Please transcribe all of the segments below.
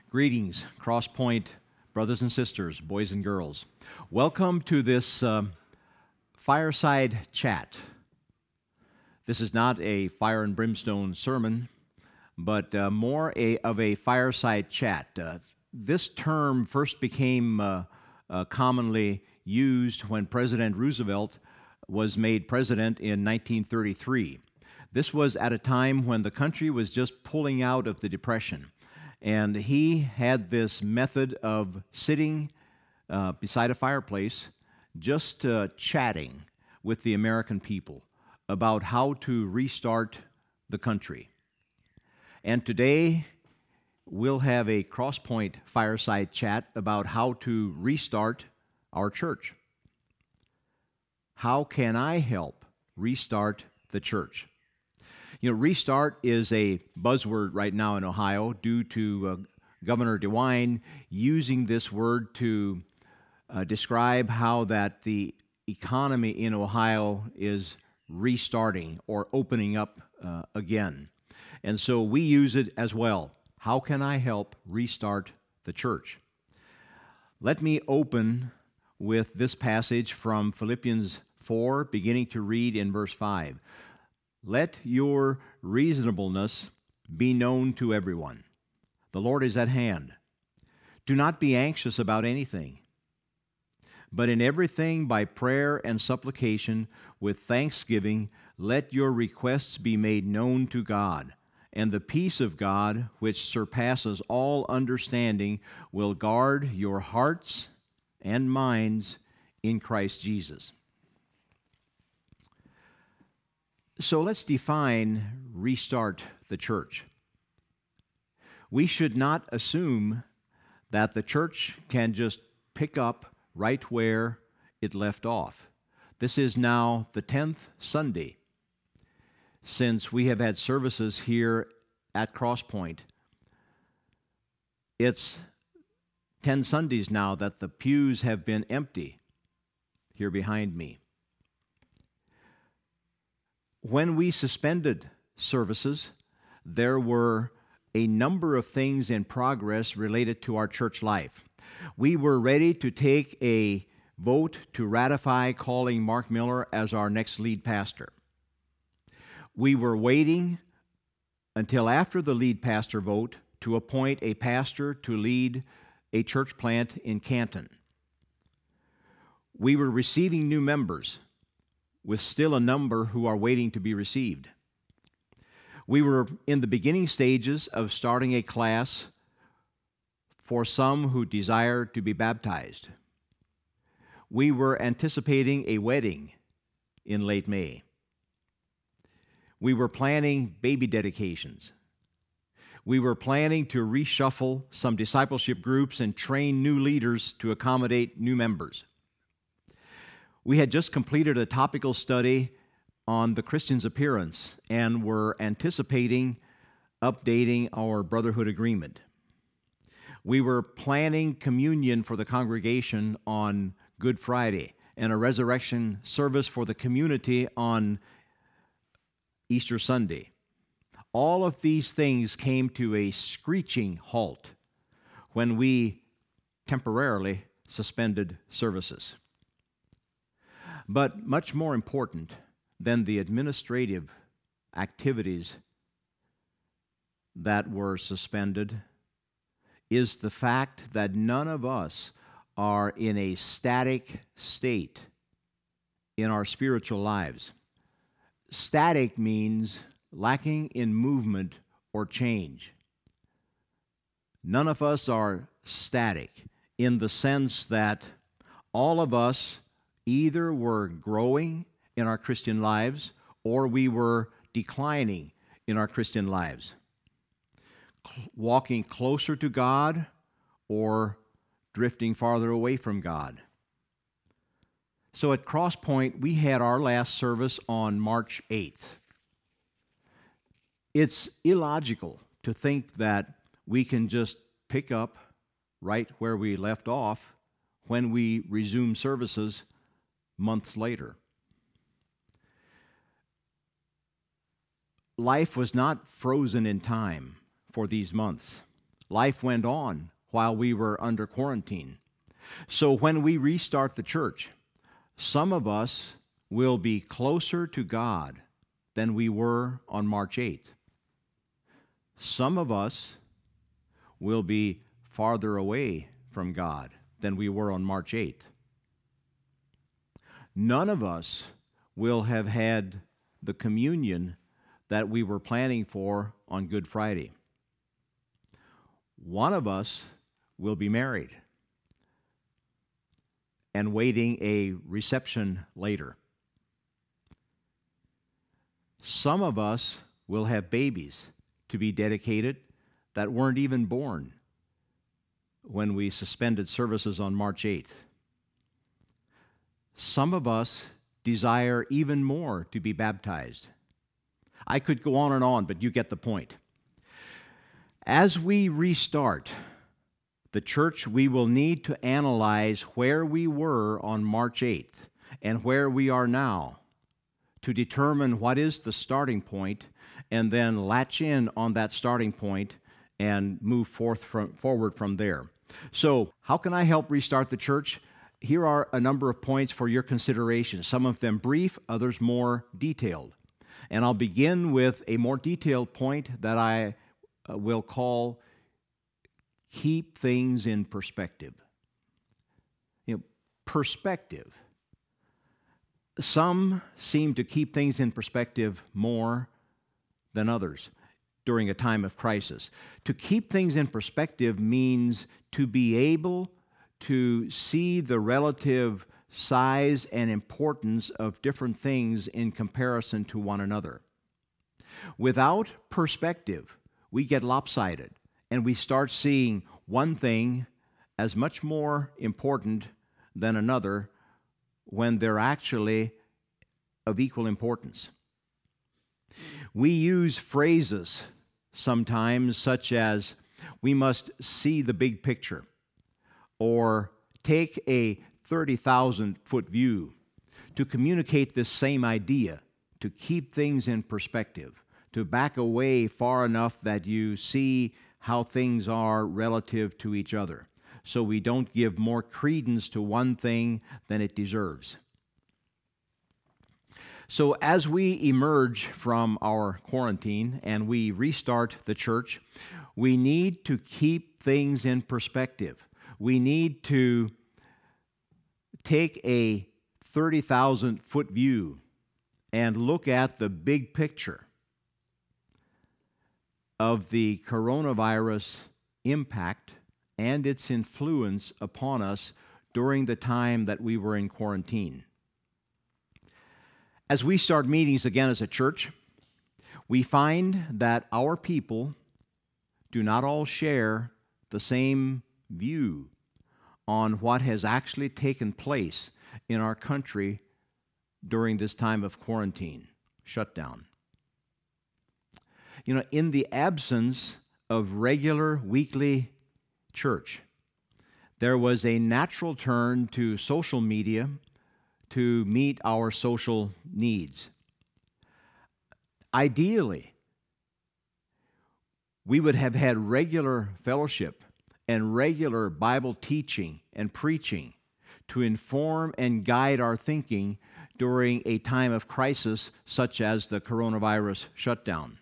Greetings, Crosspointe brothers and sisters, boys and girls. Welcome to this fireside chat. This is not a fire and brimstone sermon, but more of a fireside chat. This term first became commonly used when President Roosevelt was made president in 1933. This was at a time when the country was just pulling out of the Depression. And he had this method of sitting beside a fireplace, just chatting with the American people about how to restart the country. And today, we'll have a Crosspointe fireside chat about how to restart our church. How can I help restart the church? You know, restart is a buzzword right now in Ohio due to Governor DeWine using this word to describe how that the economy in Ohio is restarting or opening up again. And so we use it as well. How can I help restart the church? Let me open with this passage from Philippians 4, beginning to read in verse 5. Let your reasonableness be known to everyone. The Lord is at hand. Do not be anxious about anything, but in everything by prayer and supplication with thanksgiving, let your requests be made known to God, and the peace of God, which surpasses all understanding, will guard your hearts and minds in Christ Jesus. So let's define restart the church. We should not assume that the church can just pick up right where it left off. This is now the 10th Sunday since we have had services here at Crosspointe. It's 10 Sundays now that the pews have been empty here behind me. When we suspended services, there were a number of things in progress related to our church life. We were ready to take a vote to ratify calling Mark Miller as our next lead pastor. We were waiting until after the lead pastor vote to appoint a pastor to lead a church plant in Canton. We were receiving new members, with still a number who are waiting to be received. We were in the beginning stages of starting a class for some who desire to be baptized. We were anticipating a wedding in late May. We were planning baby dedications. We were planning to reshuffle some discipleship groups and train new leaders to accommodate new members. We had just completed a topical study on the Christian's appearance and were anticipating updating our brotherhood agreement. We were planning communion for the congregation on Good Friday and a resurrection service for the community on Easter Sunday. All of these things came to a screeching halt when we temporarily suspended services. But much more important than the administrative activities that were suspended is the fact that none of us are in a static state in our spiritual lives. Static means lacking in movement or change. None of us are static in the sense that all of us either were growing in our Christian lives or we were declining in our Christian lives, walking closer to God or drifting farther away from God. So at Crosspointe, we had our last service on March 8th. It's illogical to think that we can just pick up right where we left off when we resume services months later. Life was not frozen in time for these months. Life went on while we were under quarantine. So when we restart the church, some of us will be closer to God than we were on March 8th. Some of us will be farther away from God than we were on March 8th. None of us will have had the communion that we were planning for on Good Friday. One of us will be married and waiting a reception later. Some of us will have babies to be dedicated that weren't even born when we suspended services on March 8th. Some of us desire even more to be baptized. I could go on, but you get the point. As we restart the church, we will need to analyze where we were on March 8th and where we are now to determine what is the starting point and then latch in on that starting point and move forward from there. So, how can I help restart the church? Here are a number of points for your consideration, some of them brief, others more detailed. And I'll begin with a more detailed point that I will call keep things in perspective. Perspective. Some seem to keep things in perspective more than others during a time of crisis. To keep things in perspective means to be able to see the relative size and importance of different things in comparison to one another. Without perspective, we get lopsided and we start seeing one thing as much more important than another when they're actually of equal importance. We use phrases sometimes such as, we must see the big picture, or take a 30,000-foot view to communicate this same idea, to keep things in perspective, to back away far enough that you see how things are relative to each other, so we don't give more credence to one thing than it deserves. So as we emerge from our quarantine and we restart the church, we need to keep things in perspective. We need to take a 30,000-foot view and look at the big picture of the coronavirus impact and its influence upon us during the time that we were in quarantine. As we start meetings again as a church, we find that our people do not all share the same view on what has actually taken place in our country during this time of quarantine, shutdown. In the absence of regular weekly church, there was a natural turn to social media to meet our social needs. Ideally, we would have had regular fellowship and regular Bible teaching and preaching to inform and guide our thinking during a time of crisis such as the coronavirus shutdown.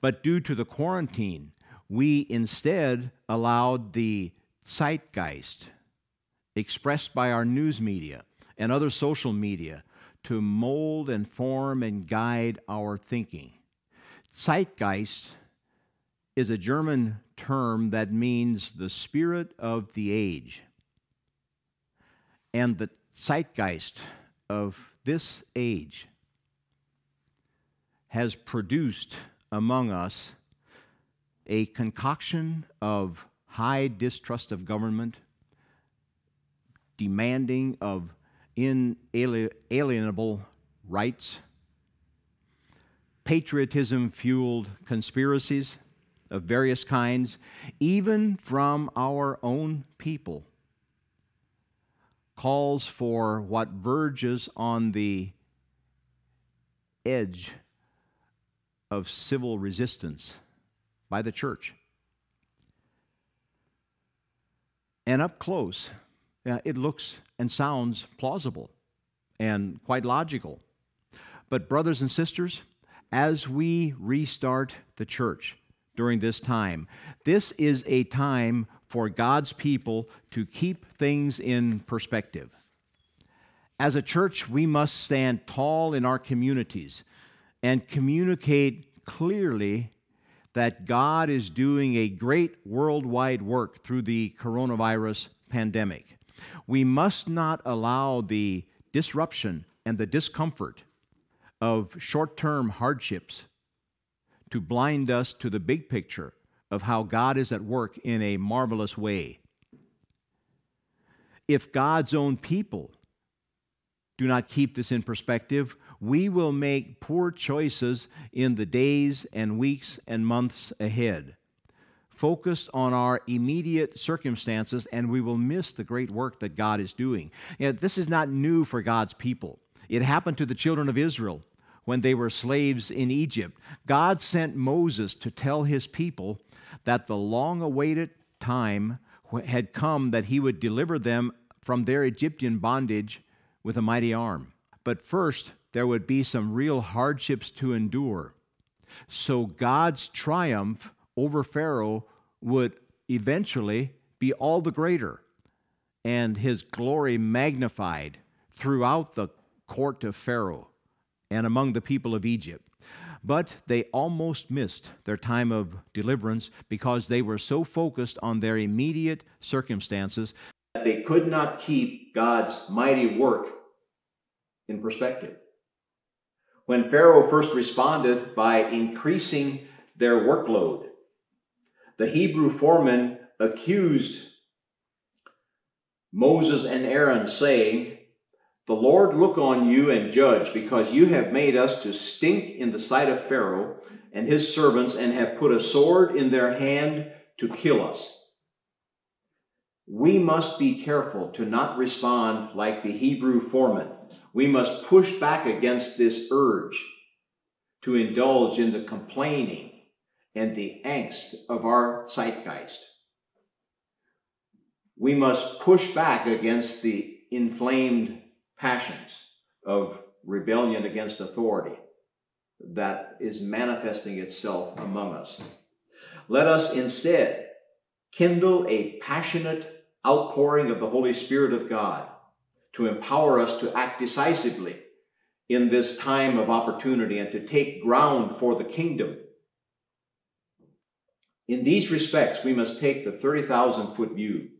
But due to the quarantine, we instead allowed the zeitgeist expressed by our news media and other social media to mold and form and guide our thinking. Zeitgeist is a German term that means the spirit of the age. And the zeitgeist of this age has produced among us a concoction of high distrust of government, demanding of inalienable rights, patriotism-fueled conspiracies of various kinds, even from our own people, calls for what verges on the edge of civil resistance by the church. And up close, it looks and sounds plausible and quite logical. But brothers and sisters, as we restart the church during this time, this is a time for God's people to keep things in perspective. As a church, we must stand tall in our communities and communicate clearly that God is doing a great worldwide work through the coronavirus pandemic. We must not allow the disruption and the discomfort of short-term hardships to blind us to the big picture of how God is at work in a marvelous way. If God's own people do not keep this in perspective, we will make poor choices in the days and weeks and months ahead, focused on our immediate circumstances, and we will miss the great work that God is doing. This is not new for God's people. It happened to the children of Israel when they were slaves in Egypt. God sent Moses to tell his people that the long-awaited time had come that he would deliver them from their Egyptian bondage with a mighty arm. But first, there would be some real hardships to endure. So God's triumph over Pharaoh would eventually be all the greater, and his glory magnified throughout the court of Pharaoh and among the people of Egypt. But they almost missed their time of deliverance because they were so focused on their immediate circumstances that they could not keep God's mighty work in perspective. When Pharaoh first responded by increasing their workload, the Hebrew foreman accused Moses and Aaron, saying, "The Lord look on you and judge, because you have made us to stink in the sight of Pharaoh and his servants, and have put a sword in their hand to kill us." We must be careful to not respond like the Hebrew foreman. We must push back against this urge to indulge in the complaining and the angst of our zeitgeist. We must push back against the inflamed passions of rebellion against authority that is manifesting itself among us. Let us instead kindle a passionate outpouring of the Holy Spirit of God to empower us to act decisively in this time of opportunity and to take ground for the kingdom. In these respects, we must take the 30,000-foot view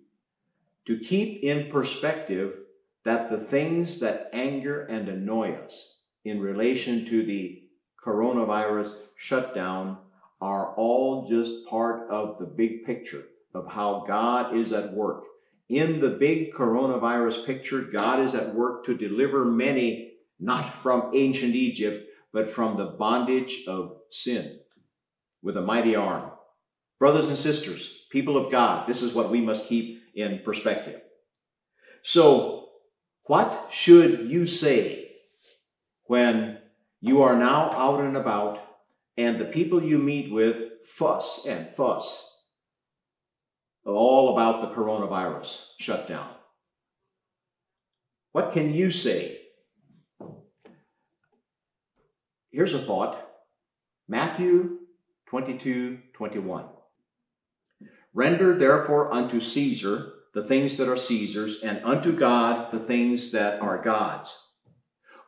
to keep in perspective that the things that anger and annoy us in relation to the coronavirus shutdown are all just part of the big picture of how God is at work. In the big coronavirus picture, God is at work to deliver many, not from ancient Egypt, but from the bondage of sin with a mighty arm. Brothers and sisters, people of God, this is what we must keep in perspective. So, what should you say when you are now out and about and the people you meet with fuss all about the coronavirus shutdown? What can you say? Here's a thought. Matthew 22:21. Render therefore unto Caesar the things that are Caesar's, and unto God the things that are God's.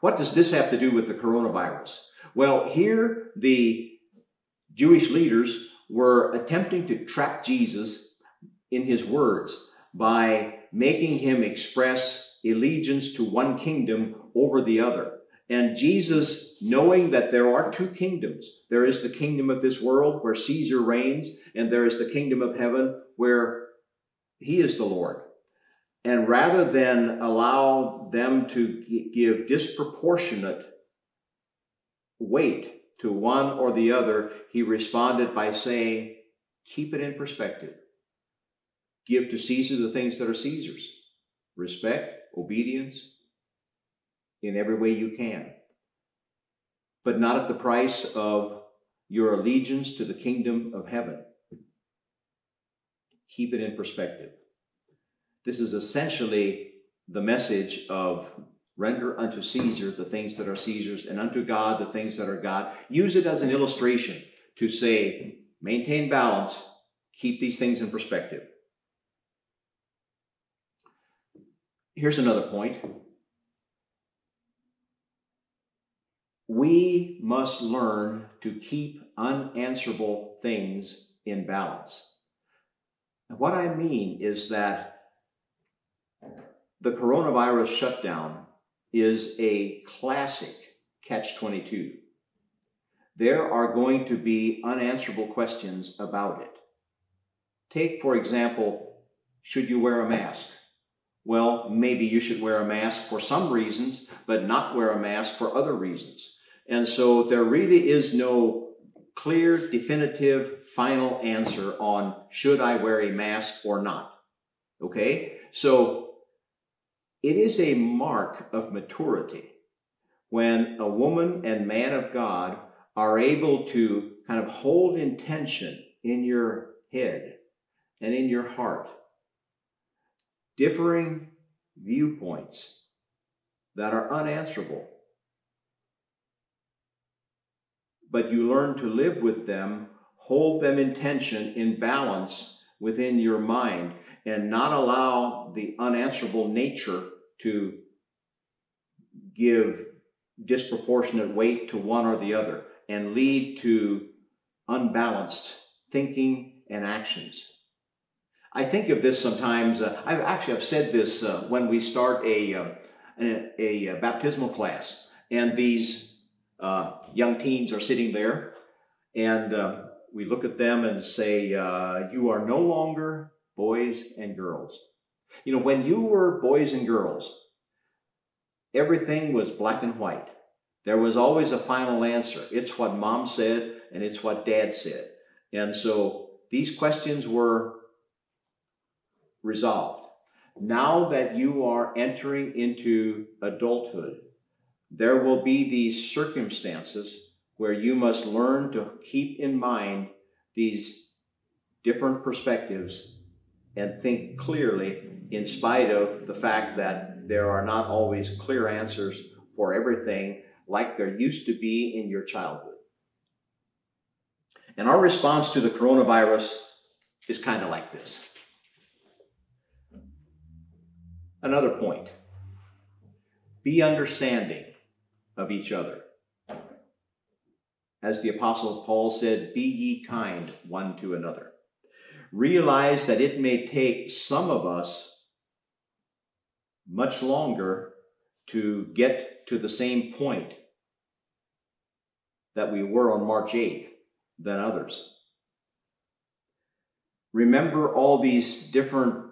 What does this have to do with the coronavirus? Well, here the Jewish leaders were attempting to trap Jesus in his words by making him express allegiance to one kingdom over the other. And Jesus, knowing that there are two kingdoms, there is the kingdom of this world where Caesar reigns, and there is the kingdom of heaven where he is the Lord. And rather than allow them to give disproportionate weight to one or the other, he responded by saying, keep it in perspective. Give to Caesar the things that are Caesar's. Respect, obedience, in every way you can. But not at the price of your allegiance to the kingdom of heaven. Keep it in perspective. This is essentially the message of render unto Caesar the things that are Caesar's, and unto God the things that are God. Use it as an illustration to say, maintain balance, keep these things in perspective. Here's another point. We must learn to keep unanswerable things in balance. And what I mean is that the coronavirus shutdown is a classic catch-22. There are going to be unanswerable questions about it. Take, for example, should you wear a mask? Well, maybe you should wear a mask for some reasons, but not wear a mask for other reasons. And so there really is no clear, definitive, final answer on should I wear a mask or not. Okay? So it is a mark of maturity when a woman and man of God are able to kind of hold intention in your head and in your heart differing viewpoints that are unanswerable. But you learn to live with them, hold them in tension, in balance within your mind, and not allow the unanswerable nature to give disproportionate weight to one or the other and lead to unbalanced thinking and actions. I think of this sometimes. I've said this when we start a baptismal class, and these young teens are sitting there, and we look at them and say, you are no longer boys and girls. You know, when you were boys and girls, everything was black and white. There was always a final answer. It's what mom said, and it's what dad said. And so these questions were resolved. Now that you are entering into adulthood, there will be these circumstances where you must learn to keep in mind these different perspectives and think clearly in spite of the fact that there are not always clear answers for everything like there used to be in your childhood. And our response to the coronavirus is kind of like this. Another point, be understanding of each other. As the Apostle Paul said, be ye kind one to another. Realize that it may take some of us much longer to get to the same point that we were on March 8th than others. Remember all these different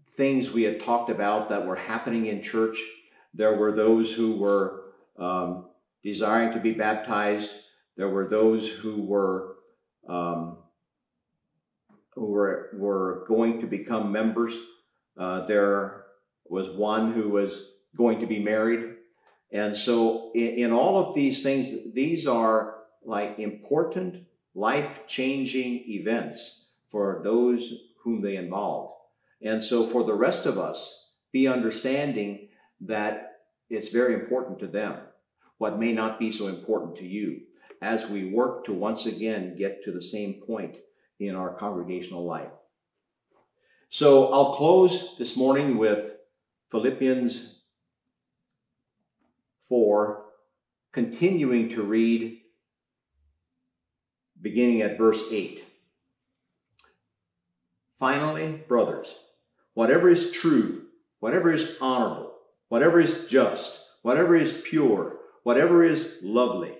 things we had talked about that were happening in church. There were those who were desiring to be baptized. There were those who were going to become members. There was one who was going to be married. And so in all of these things, these are like important, life-changing events for those whom they involve. And so for the rest of us, be understanding that it's very important to them, what may not be so important to you, as we work to once again get to the same point in our congregational life. So I'll close this morning with Philippians 4, continuing to read, beginning at verse 8. Finally, brothers, whatever is true, whatever is honorable, whatever is just, whatever is pure, whatever is lovely,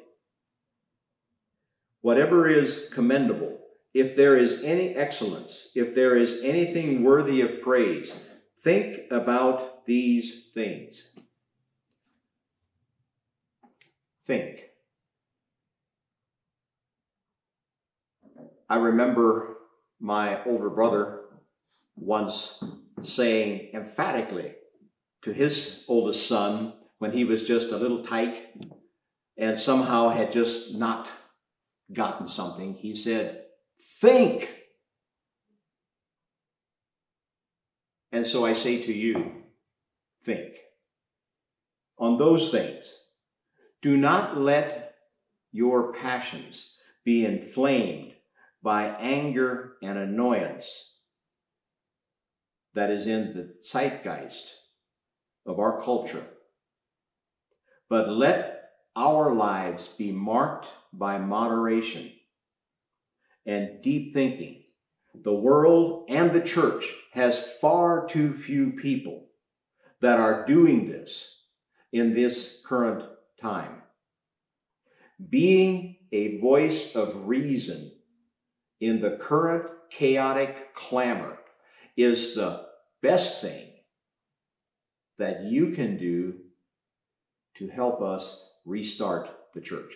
whatever is commendable, if there is any excellence, if there is anything worthy of praise, think about these things. Think. I remember my older brother once saying emphatically to his oldest son when he was just a little tyke and somehow had just not gotten something, he said, think. And so I say to you, think on those things. Do not let your passions be inflamed by anger and annoyance that is in the zeitgeist of our culture, but let our lives be marked by moderation and deep thinking. The world and the church has far too few people that are doing this in this current time. Being a voice of reason in the current chaotic clamor is the best thing that you can do to help us restart the church.